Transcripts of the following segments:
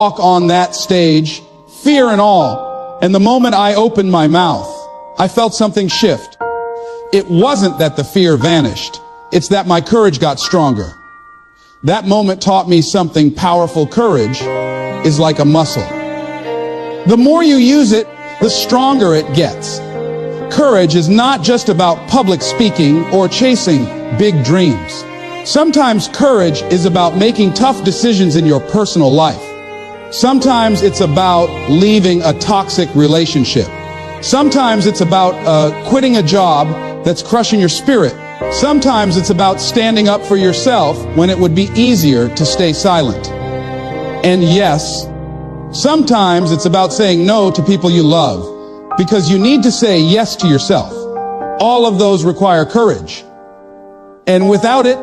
walk on that stage, fear and all. And the moment I opened my mouth, I felt something shift. It wasn't that the fear vanished. It's that my courage got stronger. That moment taught me something powerful. Courage is like a muscle. The more you use it, the stronger it gets. Courage is not just about public speaking or chasing big dreams. Sometimes courage is about making tough decisions in your personal life. Sometimes it's about leaving a toxic relationship. Sometimes it's about quitting a job that's crushing your spirit. Sometimes it's about standing up for yourself when it would be easier to stay silent. And yes, sometimes it's about saying no to people you love, because you need to say yes to yourself. All of those require courage. And without it,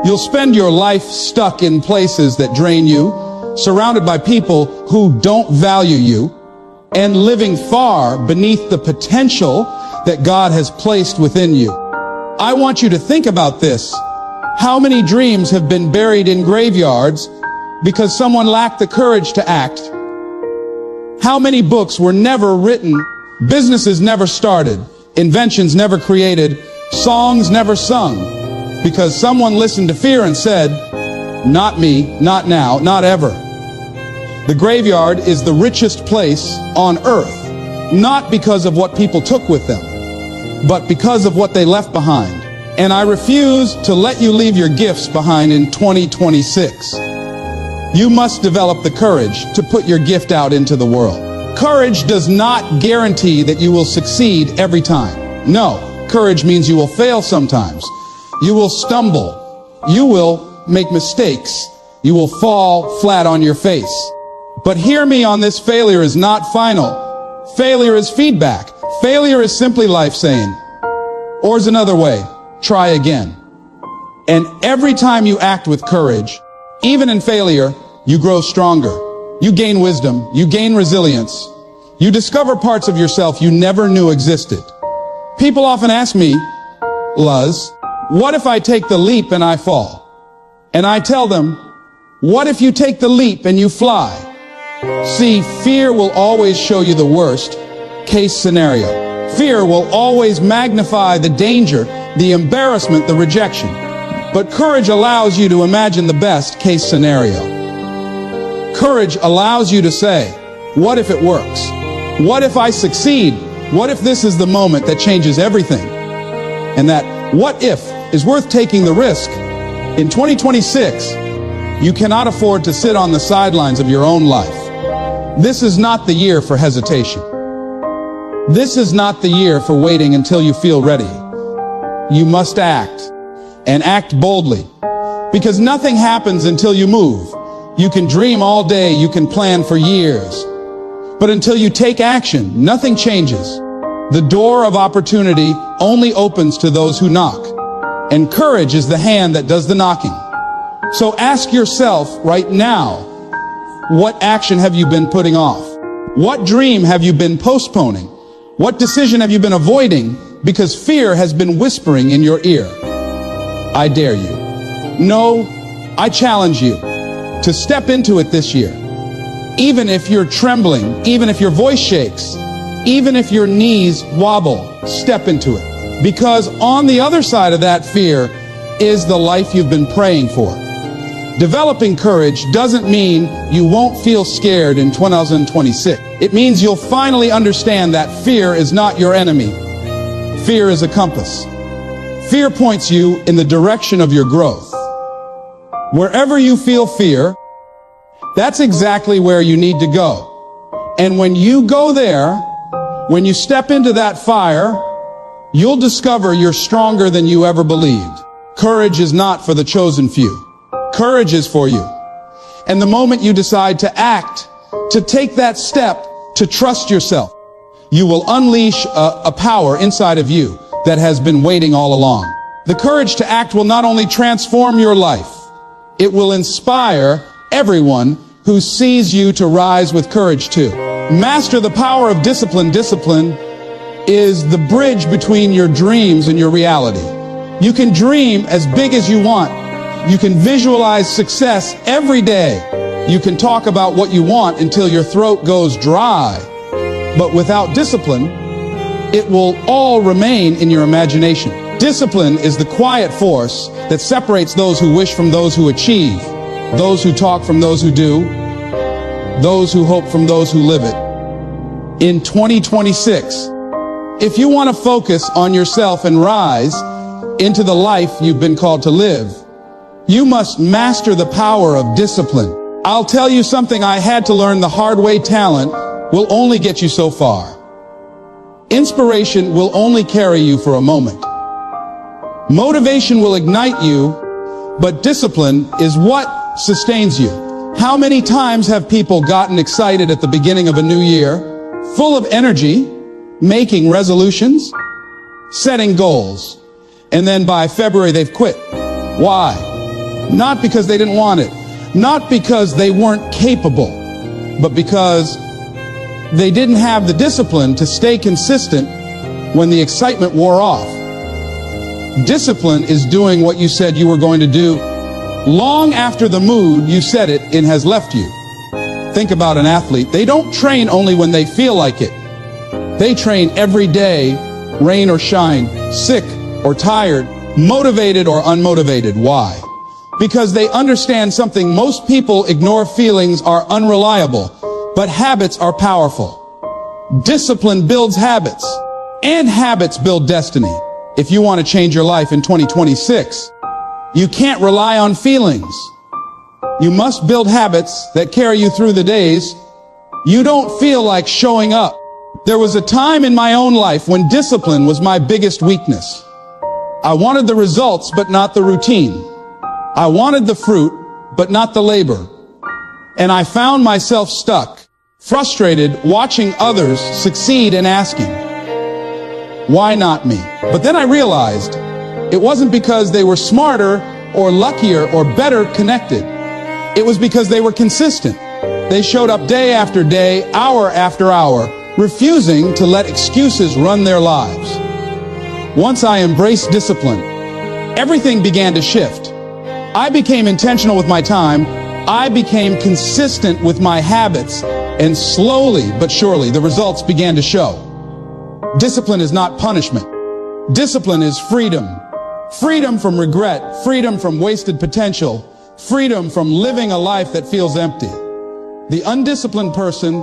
you'll spend your life stuck in places that drain you, surrounded by people who don't value you, and living far beneath the potential that God has placed within you. I want you to think about this. How many dreams have been buried in graveyards because someone lacked the courage to act? How many books were never written, businesses never started, inventions never created, songs never sung, because someone listened to fear and said, "Not me, not now, not ever." The graveyard is the richest place on earth, not because of what people took with them, but because of what they left behind. And I refuse to let you leave your gifts behind in 2026. You must develop the courage to put your gift out into the world. Courage does not guarantee that you will succeed every time. No, courage means you will fail sometimes. You will stumble. You will make mistakes. You will fall flat on your face. But hear me on this: failure is not final. Failure is feedback. Failure is simply life saying, or is another way, try again. And every time you act with courage, even in failure, you grow stronger. You gain wisdom. You gain resilience. You discover parts of yourself you never knew existed. People often ask me, "Luz, what if I take the leap and I fall?" And I tell them, what if you take the leap and you fly? See, fear will always show you the worst case scenario. Fear will always magnify the danger, the embarrassment, the rejection. But courage allows you to imagine the best case scenario. Courage allows you to say, what if it works? What if I succeed? What if this is the moment that changes everything? And that what if is worth taking the risk. In 2026, you cannot afford to sit on the sidelines of your own life. This is not the year for hesitation. This is not the year for waiting until you feel ready. You must act, and act boldly, because nothing happens until you move. You can dream all day, you can plan for years, but until you take action, nothing changes. The door of opportunity only opens to those who knock, and courage is the hand that does the knocking. So ask yourself right now, what action have you been putting off? What dream have you been postponing? What decision have you been avoiding because fear has been whispering in your ear? I dare you. No, I challenge you to step into it this year. Even if you're trembling, even if your voice shakes, even if your knees wobble, step into it. Because on the other side of that fear is the life you've been praying for. Developing courage doesn't mean you won't feel scared in 2026. It means you'll finally understand that fear is not your enemy. Fear is a compass. Fear points you in the direction of your growth. Wherever you feel fear, that's exactly where you need to go. And when you go there, when you step into that fire, you'll discover you're stronger than you ever believed. Courage is not for the chosen few. Courage is for you. And the moment you decide to act, to take that step, to trust yourself, you will unleash a power inside of you that has been waiting all along. The courage to act will not only transform your life, it will inspire everyone who sees you to rise with courage too. Master the power of discipline. Discipline is the bridge between your dreams and your reality. You can dream as big as you want. You can visualize success every day. You can talk about what you want until your throat goes dry, but without discipline, it will all remain in your imagination. Discipline is the quiet force that separates those who wish from those who achieve, those who talk from those who do, those who hope from those who live it. In 2026, if you want to focus on yourself and rise into the life you've been called to live, you must master the power of discipline. I'll tell you something I had to learn the hard way. Talent will only get you so far. Inspiration will only carry you for a moment. Motivation will ignite you, but discipline is what sustains you. How many times have people gotten excited at the beginning of a new year, full of energy, making resolutions, setting goals, and then by February they've quit? Why? Not because they didn't want it, not because they weren't capable, but because they didn't have the discipline to stay consistent when the excitement wore off. Discipline is doing what you said you were going to do long after the mood you said it in has left you. Think about an athlete. They don't train only when they feel like it. They train every day, rain or shine, sick or tired, motivated or unmotivated. Why? Because they understand something. Most people ignore. Feelings are unreliable, but habits are powerful. Discipline builds habits, and habits build destiny. If you want to change your life in 2026, you can't rely on feelings. You must build habits that carry you through the days you don't feel like showing up. There was a time in my own life when discipline was my biggest weakness. I wanted the results, but not the routine. I wanted the fruit, but not the labor. And I found myself stuck, frustrated, watching others succeed and asking, why not me? But then I realized it wasn't because they were smarter or luckier or better connected. It was because they were consistent. They showed up day after day, hour after hour, refusing to let excuses run their lives. Once I embraced discipline, everything began to shift. I became intentional with my time. I became consistent with my habits, and slowly but surely the results began to show. Discipline is not punishment. Discipline is freedom. Freedom from regret, freedom from wasted potential, freedom from living a life that feels empty. The undisciplined person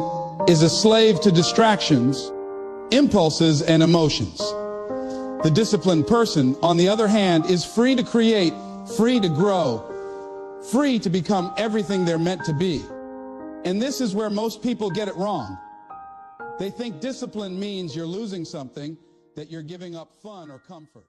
is a slave to distractions, impulses, and emotions. The disciplined person, on the other hand, is free to create, free to grow, free to become everything they're meant to be. And this is where most people get it wrong. They think discipline means you're losing something, that you're giving up fun or comfort.